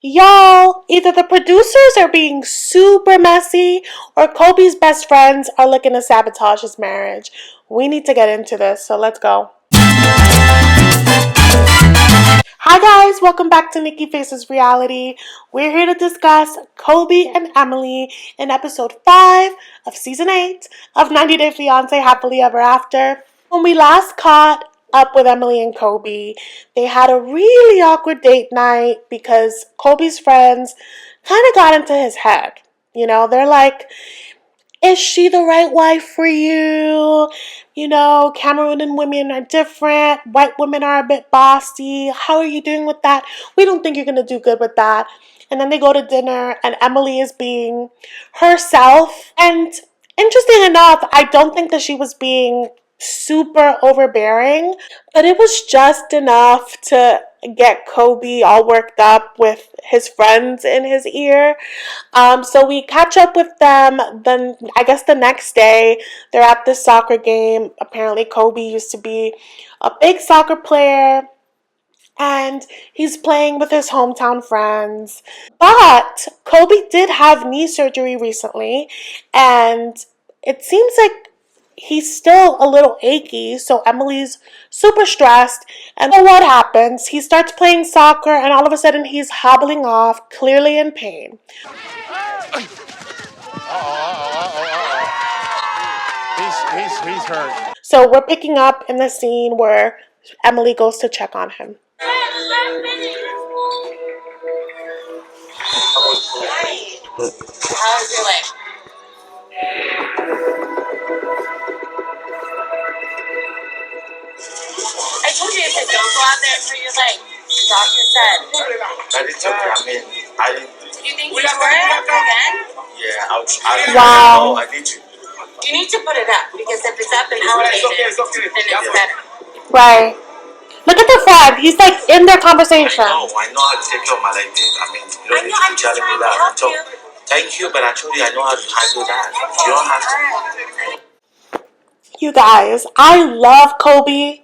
Y'all, either the producers are being super messy or Kobe's best friends are looking to sabotage his marriage. We need to get into this, so let's go. Hi guys, welcome back to Nikki Faces Reality. We're here to discuss Kobe and Emily in episode 5 of season 8 of 90 Day Fiancé Happily Ever After. When we last caught up with Emily and Kobe, they had a really awkward date night because Kobe's friends kind of got into his head. You know, they're like, is she the right wife for you? You know, Cameroon women are different. White women are a bit bossy. How are you doing with that? We don't think you're going to do good with that. And then they go to dinner and Emily is being herself. And interesting enough, I don't think that she was being super overbearing, but it was just enough to get Kobe all worked up with his friends in his ear. So we catch up with them. Then I guess the next day they're at this soccer game. Apparently Kobe used to be a big soccer player and he's playing with his hometown friends. But Kobe did have knee surgery recently and it seems like he's still a little achy, so Emily's super stressed. And then what happens? He starts playing soccer and all of a sudden he's hobbling off, clearly in pain. He's hurt. So we're picking up in the scene where Emily goes to check on him. How's your leg? I told you, I said don't go out there and hurt your leg. The doctor said. I didn't tell you. I didn't. Do you think you tore it again? Yeah, I wow. I need to. You need to put it up because if it's up and elevated, then it's better. Right. Look at the friend. He's like in their conversation. I know how to take care of my leg. I mean, you don't need to be telling me that. So, thank you, but I told you I know how to handle that. You don't have to. You guys, I love Kobe.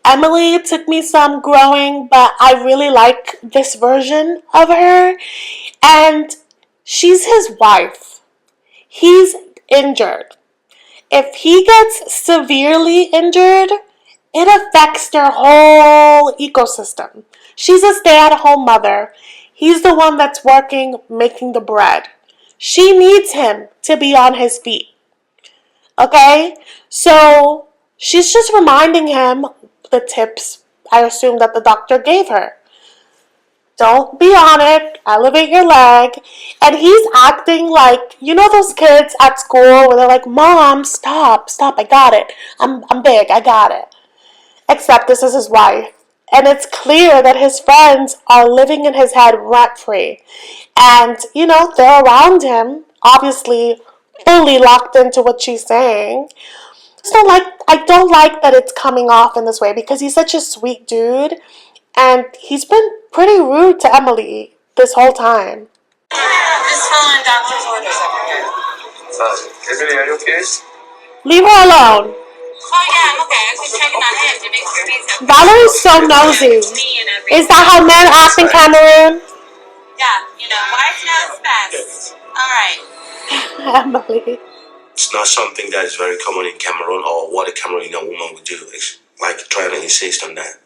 Emily took me some growing, but I really like this version of her. And she's his wife. He's injured. If he gets severely injured, it affects their whole ecosystem. She's a stay-at-home mother. He's the one that's working, making the bread. She needs him to be on his feet. Okay? So she's just reminding him the tips I assume that the doctor gave her. Don't be on it. Elevate your leg. And he's acting like, you know those kids at school where they're like, Mom, stop, I got it. I'm big, I got it. Except this is his wife. And it's clear that his friends are living in his head rent-free. And, you know, they're around him, obviously fully locked into what she's saying. I don't like that it's coming off in this way because he's such a sweet dude. And he's been pretty rude to Emily this whole time. Just following doctor's orders over here. Emily, are you okay? Leave her alone. Oh yeah, I'm okay. I'm just checking on him to make sure he's okay. Valerie's so nosy. Is that how men act in Cameroon? Yeah, you know, wife knows best. Alright. Emily. It's not something that is very common in Cameroon or what a Cameroonian woman would do. It's like trying to insist on that.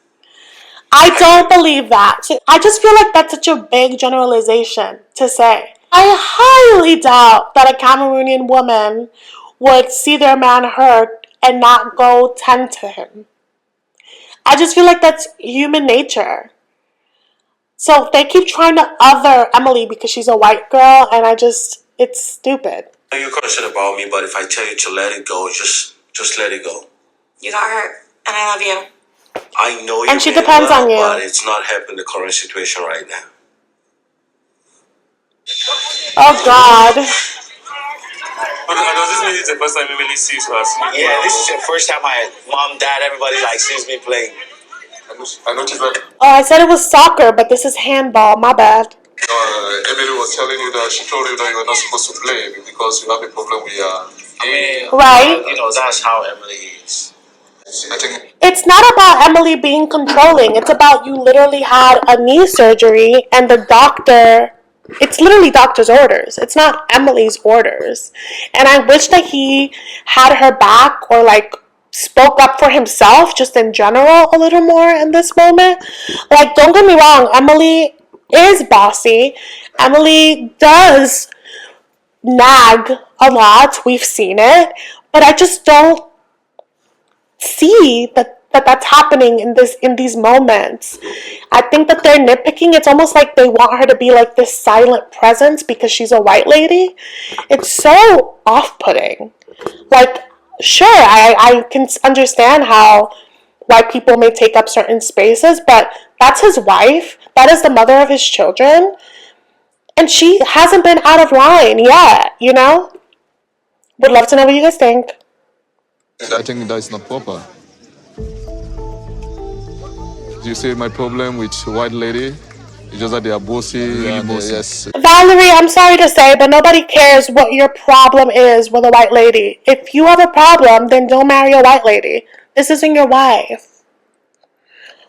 I don't believe that. I just feel like that's such a big generalization to say. I highly doubt that a Cameroonian woman would see their man hurt and not go tend to him. I just feel like that's human nature. So they keep trying to other Emily because she's a white girl, and it's stupid. You're concerned about me, but if I tell you to let it go, just let it go. You got hurt, and I love you. I know you. And she depends on you. But it's not helping the current situation right now. Oh God. Does this mean it's the first time Emily sees her? Yeah, this is the first time my mom, dad, everybody sees me playing. I noticed that. Oh, I said it was soccer, but this is handball. My bad. Emily was telling you that she told you that you were not supposed to play because you have a problem with your right. You know, that's how Emily is. I think It's not about Emily being controlling. It's about you literally had a knee surgery and the doctor, it's literally doctor's orders. It's not Emily's orders. And I wish that he had her back or like spoke up for himself just in general a little more in this moment. Like, don't get me wrong, Emily is bossy. Emily does nag a lot. We've seen it. But I just don't see that that's happening in these moments. I think that they're nitpicking. It's almost like they want her to be like this silent presence because she's a white lady. It's so off-putting. Like, sure, I can understand how white people may take up certain spaces, but that's his wife. That is the mother of his children. And she hasn't been out of line yet, you know? Would love to know what you guys think. I think that is not proper. You see, my problem with white lady is just that they are bossy. Yes. Valerie, I'm sorry to say, but nobody cares what your problem is with a white lady. If you have a problem, then don't marry a white lady. This isn't your wife.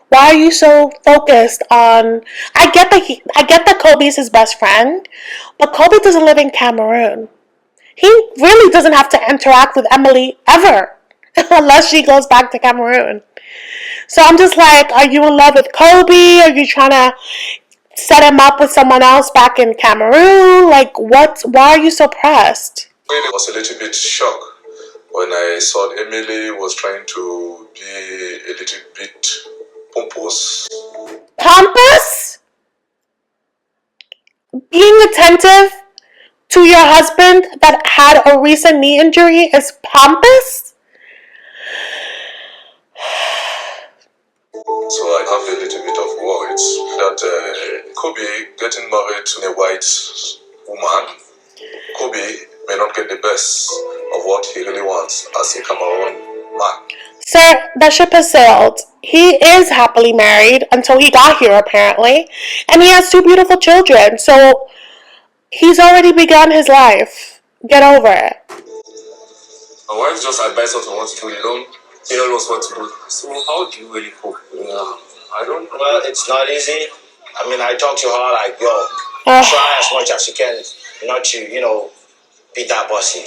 Why are you so focused on? I get that Kobe's his best friend, but Kobe doesn't live in Cameroon. He really doesn't have to interact with Emily ever, unless she goes back to Cameroon. So I'm just like, are you in love with Kobe? Are you trying to set him up with someone else back in Cameroon? Like, what? Why are you so pressed? I was a little bit shocked when I saw Emily was trying to be a little bit pompous. Pompous? Being attentive to your husband that had a recent knee injury is pompous? So I have a little bit of worries that Kobe getting married to a white woman, Kobe may not get the best of what he really wants as a Cameroon man. Sir, that ship has sailed. He is happily married until he got here, apparently. And he has 2 beautiful children, so he's already begun his life. Get over it. My wife just advised us on what to do. You don't tell us what to do. So how do you really cope? I don't know. Well, it's not easy. I mean, I talk to her like, yo, try as much as you can not to, be that bossy.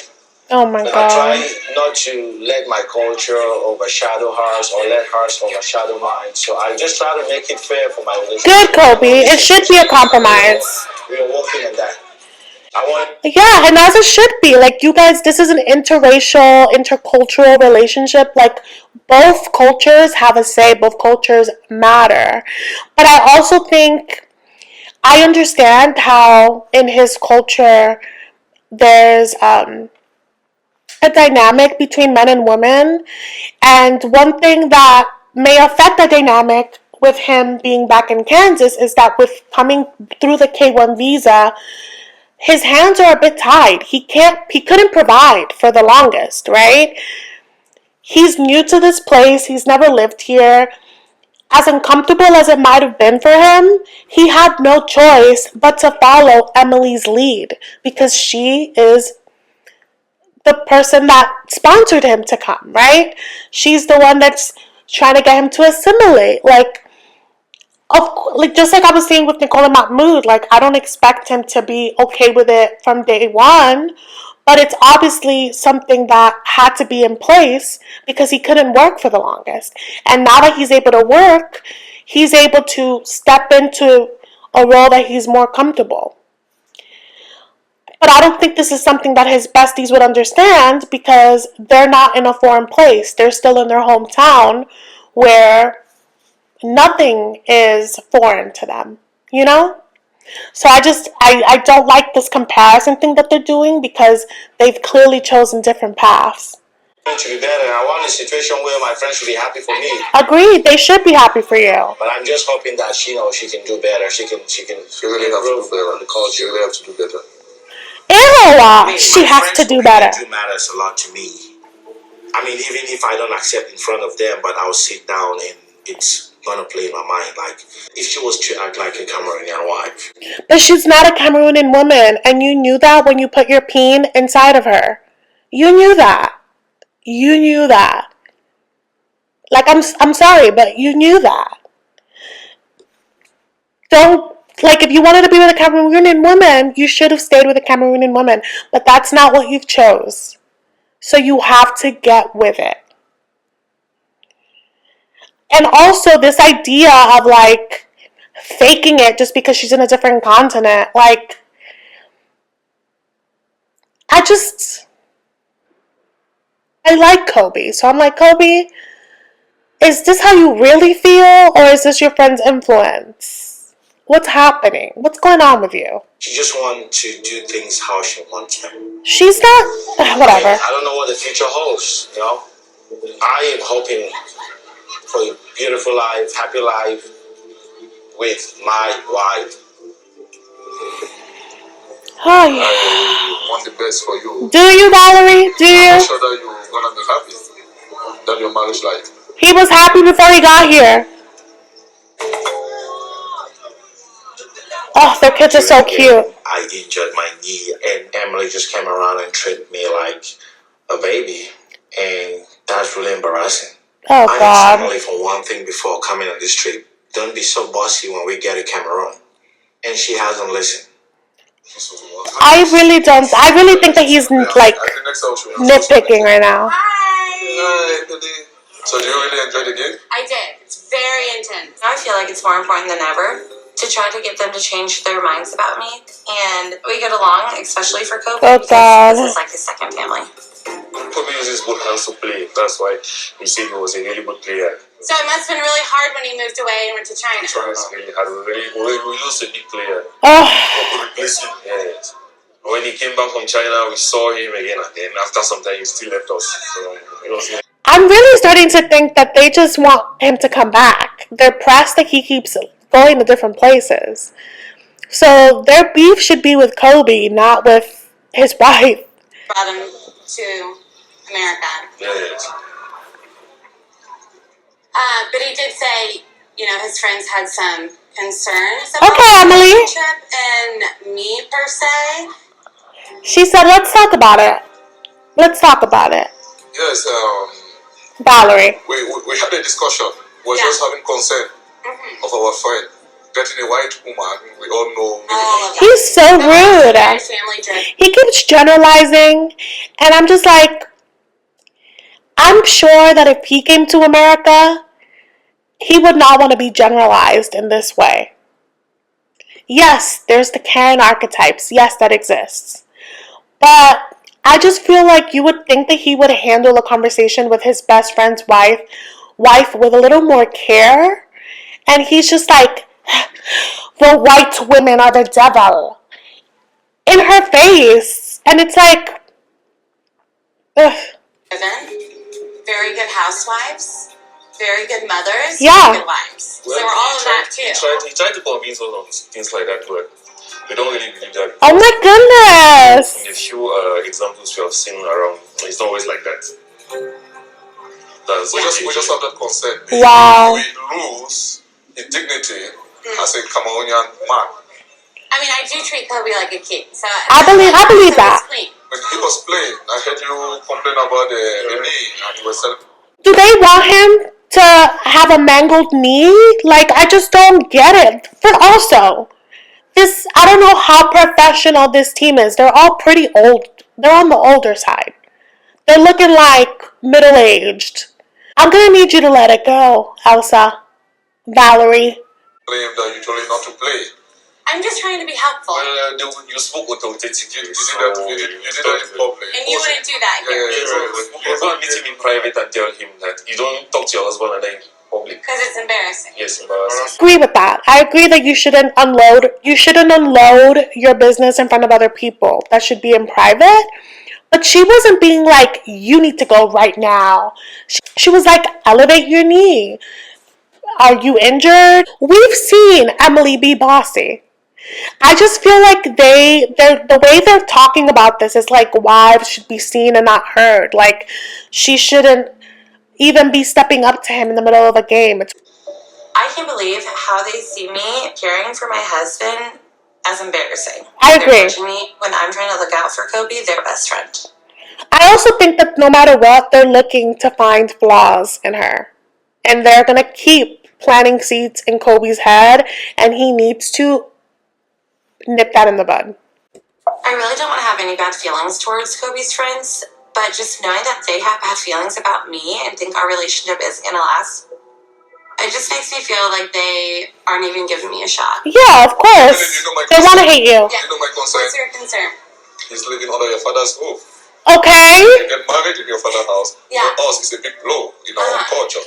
Oh my But God. I try not to let my culture overshadow hers or let hers overshadow mine. So I just try to make it fair for my relationship. Good, Kobe. It should be a compromise. We're working on that. Yeah, and as it should be. Like, you guys, this is an interracial, intercultural relationship. Like, both cultures have a say. Both cultures matter. But I also think, I understand how in his culture there's a dynamic between men and women. And one thing that may affect the dynamic with him being back in Kansas is that with coming through the K-1 visa, his hands are a bit tied. He couldn't provide for the longest, right? He's new to this place. He's never lived here. As uncomfortable as it might have been for him, he had no choice but to follow Emily's lead because she is the person that sponsored him to come, right? She's the one that's trying to get him to assimilate. Like just like I was saying with Nicole and Mahmoud, like, I don't expect him to be okay with it from day one, but it's obviously something that had to be in place because he couldn't work for the longest. And now that he's able to work, he's able to step into a role that he's more comfortable. But I don't think this is something that his besties would understand because they're not in a foreign place. They're still in their hometown where nothing is foreign to them, you know? So I don't like this comparison thing that they're doing because they've clearly chosen different paths. To be better. I want a situation where my friends should be happy for me. Agreed, they should be happy for you. But I'm just hoping that she can do better. She really have to do better. The culture. She really have to do better. She has to do better. Do matters a lot to me. I mean, even if I don't accept in front of them, but I'll sit down and it's gonna play in my mind. Like, if she was to act like a Cameroonian wife. But she's not a Cameroonian woman, and you knew that when you put your peen inside of her. You knew that. You knew that. Like, I'm sorry, but you knew that. Don't, like, if you wanted to be with a Cameroonian woman, you should have stayed with a Cameroonian woman. But that's not what you've chose. So you have to get with it. And also this idea of, like, faking it just because she's in a different continent. Like, I like Kobe. So I'm like, Kobe, is this how you really feel? Or is this your friend's influence? What's happening? What's going on with you? She just wants to do things how she wants them. She's not... whatever. I don't know what the future holds, you know? I am hoping for a beautiful life, happy life with my wife. Oh, yeah. I want the best for you. Do you, Valerie? Do you? I'm sure that you're gonna be happy. That your marriage life. He was happy before he got here. Oh, their kids are so cute. I injured my knee, and Emily just came around and treated me like a baby, and that's really embarrassing. Oh, I God. asked Emily for one thing before coming on this trip: don't be so bossy when we get to Cameroon, and she hasn't listened. I really don't. I really think that he's, like, nitpicking right now. Hi. So do you really enjoy the game? I did. It's very intense. I feel like it's more important than ever to try to get them to change their minds about me. And we get along, especially for Kobe. Oh, God. This is like his second family. Kobe uses both hands to play. That's why we say he was a really good player. So it must have been really hard when he moved away and went to China. China really had we lost a big player. Oh, Replaced him. Yes. When he came back from China, we saw him again, and then after some time, he still left us. So it was. I'm really starting to think that they just want him to come back. They're pressed that he keeps going to different places. So their beef should be with Kobe, not with his wife. Brought him to America. Yes. But he did say, you know, his friends had some concerns about Okay, the Emily. relationship and me per se. She said, let's talk about it. Let's talk about it. Yes, Valerie. we had a discussion. We're just having consent of our friend. Getting a white woman, we all know. All of that. He's so rude. Very family driven. He keeps generalizing, and I'm just like, I'm sure that if he came to America, he would not want to be generalized in this way. Yes, there's the Karen archetypes. Yes, that exists. But I just feel like you would think that he would handle a conversation with his best friend's wife with a little more care. And he's just like, the white women are the devil. In her face. And it's like, ugh. Very good housewives, very good mothers, Yeah. very good wives. Well, so we're all of that too. He tried to convince us of things like that, but we don't really believe that. Oh my goodness. In the few examples we have seen around, it's not always like that. We just have that consent. Wow. We lose his dignity as a Cameroonian man. I mean, I do treat Kobe like a king, so I believe that. When he was playing, I heard you complain about the knee, and you were saying, Do they want him to have a mangled knee? Like, I just don't get it. But also, I don't know how professional this team is. They're all pretty old. They're on the older side. They're looking like middle-aged. I'm gonna need you to let it go, Elsa. Valerie. claim that you told him not to play. I'm just trying to be helpful. Well, you spoke authoritatively. You did that in public. And you wouldn't do that here. You go and meet him in private and tell him that you don't talk to your husband and then in public. Because it's embarrassing. Yes, embarrassing. Agree with that. I agree that you shouldn't unload your business in front of other people. That should be in private. But she wasn't being like, you need to go right now. She was like, elevate your knee. Are you injured? We've seen Emily be bossy. I just feel like the way they're talking about this is like wives should be seen and not heard. Like, she shouldn't even be stepping up to him in the middle of a game. I can't believe how they see me caring for my husband as embarrassing. I agree. They're pushing me when I'm trying to look out for Kobe, their best friend. I also think that no matter what, they're looking to find flaws in her. and they're gonna keep planting seeds in Kobe's head, and he needs to nip that in the bud. I really don't want to have any bad feelings towards Kobe's friends, but just knowing that they have bad feelings about me and think our relationship isn't going to last, it just makes me feel like they aren't even giving me a shot. Yeah, of course. They want to hate you. Yeah. You know my concern? What's your concern? He's living under your father's roof. Okay. You get married in your father's house. Yeah. For us, it's a big blow in our own culture.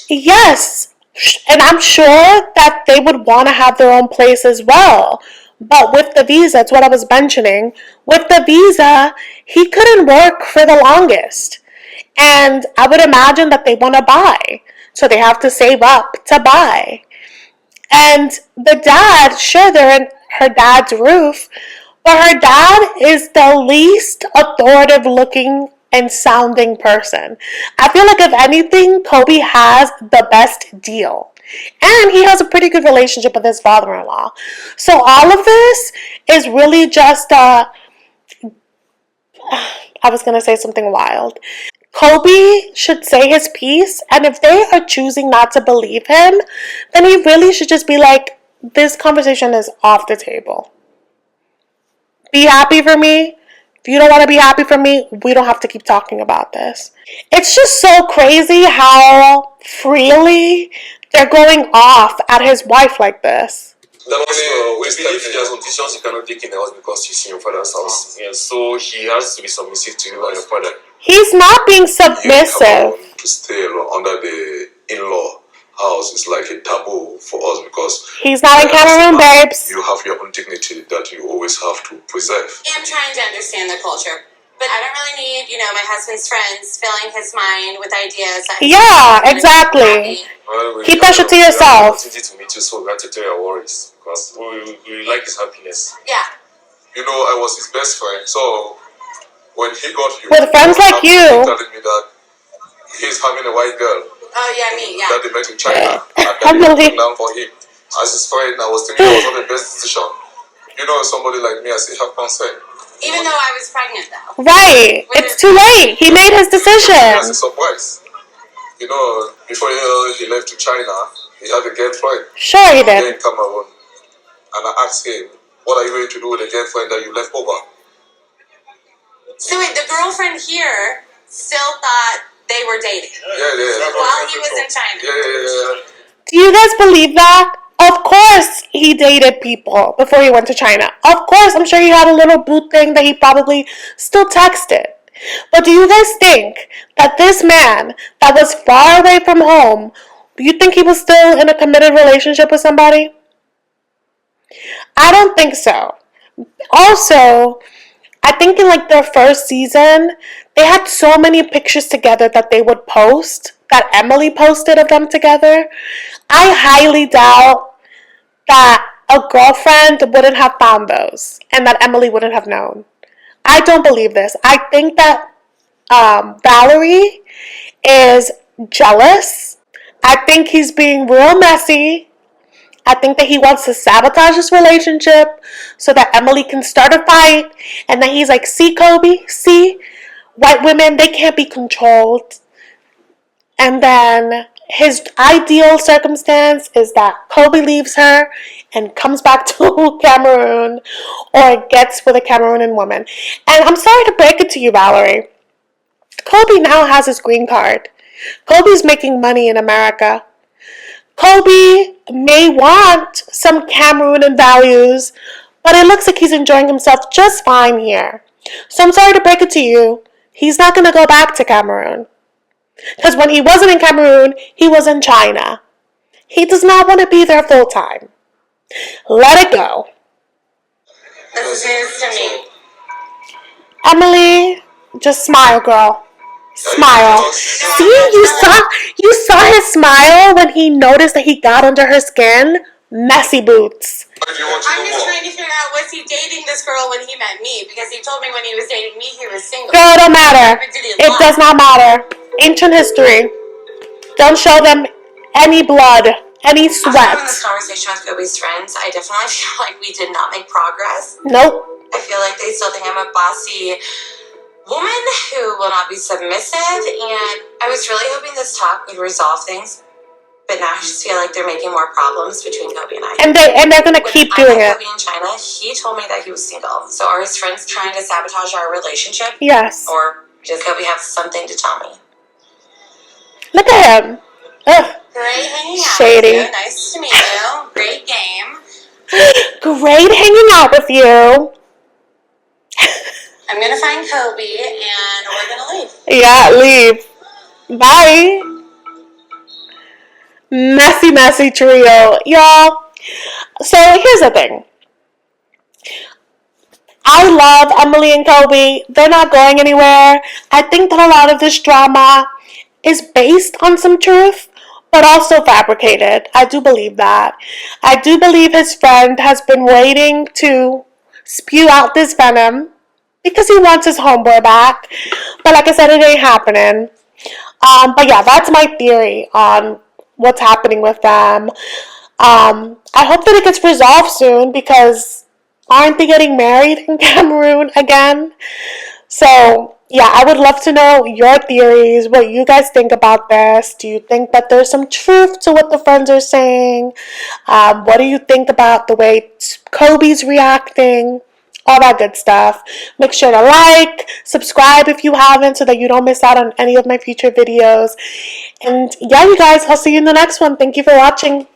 Yes. And I'm sure that they would want to have their own place as well. But with the visa, it's what I was mentioning. With the visa, he couldn't work for the longest. And I would imagine that they want to buy. So they have to save up to buy. And the dad, sure, they're in her dad's roof, but her dad is the least authoritative looking and sounding person. I feel like if anything, Kobe has the best deal. And he has a pretty good relationship with his father-in-law. So all of this is really just I was going to say something wild. Kobe should say his piece, and if they are choosing not to believe him, then he really should just be like, this conversation is off the table. Be happy for me. If you don't want to be happy for me, we don't have to keep talking about this. It's just so crazy how freely they're going off at his wife like this. We believe he has conditions you cannot take in the house because he's in your father's house. Yeah, so he has to be submissive to you and your father. He's not being submissive. To stay under the in-law house is like a taboo for us because he's not in Cameroon, babes. You have your own dignity that you always have to preserve. I'm trying to understand the culture, but I don't really need, my husband's friends filling his mind with ideas. Yeah, exactly. Keep that shit to yourself. We to meet you, so we have to tell your worries because we like his happiness. Yeah. I was his best friend, so when he got you, with friends like you, telling me that he's having a white girl. Oh yeah, me, yeah. That they met in China. And that they took down for him. As his friend, I was thinking it was not the best decision. Somebody like me, I say have consent. Even though I was pregnant, though. Right. It's too late. He made his decision. As a surprise. Before he left to China, he had a girlfriend. Sure he did. In Cameroon. And I asked him, what are you going to do with the girlfriend that you left over? So wait, the girlfriend here still thought they were dating. Yeah. While he was in China. Yeah. Do you guys believe that? Of course he dated people before he went to China. Of course, I'm sure he had a little boot thing that he probably still texted. But do you guys think that this man that was far away from home, do you think he was still in a committed relationship with somebody? I don't think so. Also, I think in their first season, they had so many pictures together that they would post, that Emily posted of them together. I highly doubt that a girlfriend wouldn't have found those and that Emily wouldn't have known. I don't believe this. I think that Valerie is jealous. I think he's being real messy. I think that he wants to sabotage this relationship so that Emily can start a fight. And then he's like, see, Kobe, see? White women, they can't be controlled. And then his ideal circumstance is that Kobe leaves her and comes back to Cameroon or gets with a Cameroonian woman. And I'm sorry to break it to you, Valerie. Kobe now has his green card. Kobe's making money in America. Kobe may want some Cameroonian values, but it looks like he's enjoying himself just fine here. So I'm sorry to break it to you. He's not going to go back to Cameroon. Because when he wasn't in Cameroon, he was in China. He does not want to be there full time. Let it go. This is news to me. Emily, just smile, girl. Smile. See, you saw his smile when he noticed that he got under her skin. Messy boots. I'm just trying to figure out, was he dating this girl when he met me? Because he told me when he was dating me, he was single. Girl, it don't matter. It does not matter. Ancient history. Don't show them any blood, any sweat. After having this conversation with Kobe's friends, I definitely feel like we did not make progress. Nope. I feel like they still think I'm a bossy woman who will not be submissive, and I was really hoping this talk would resolve things. but now I just feel like they're making more problems between Kobe and I. And they're gonna keep doing it. Kobe in China, he told me that he was single. So are his friends trying to sabotage our relationship? Yes. Or does Kobe have something to tell me? Look at him. Ugh. Great hanging out Shady. with you. Nice to meet you. Great game. Great hanging out with you. I'm gonna find Kobe and we're gonna leave. Yeah, leave. Bye. Messy trio. Y'all. So here's the thing. I love Emily and Kobe. They're not going anywhere. I think that a lot of this drama is based on some truth, but also fabricated. I do believe that. I do believe his friend has been waiting to spew out this venom because he wants his homeboy back. But like I said, it ain't happening. But yeah, that's my theory on what's happening with them. I hope that it gets resolved soon because aren't they getting married in Cameroon again? So yeah, I would love to know your theories, what you guys think about this. Do you think that there's some truth to what the friends are saying? What do you think about the way Kobe's reacting? All that good stuff. Make sure to like, subscribe if you haven't so that you don't miss out on any of my future videos. And yeah, you guys, I'll see you in the next one. Thank you for watching.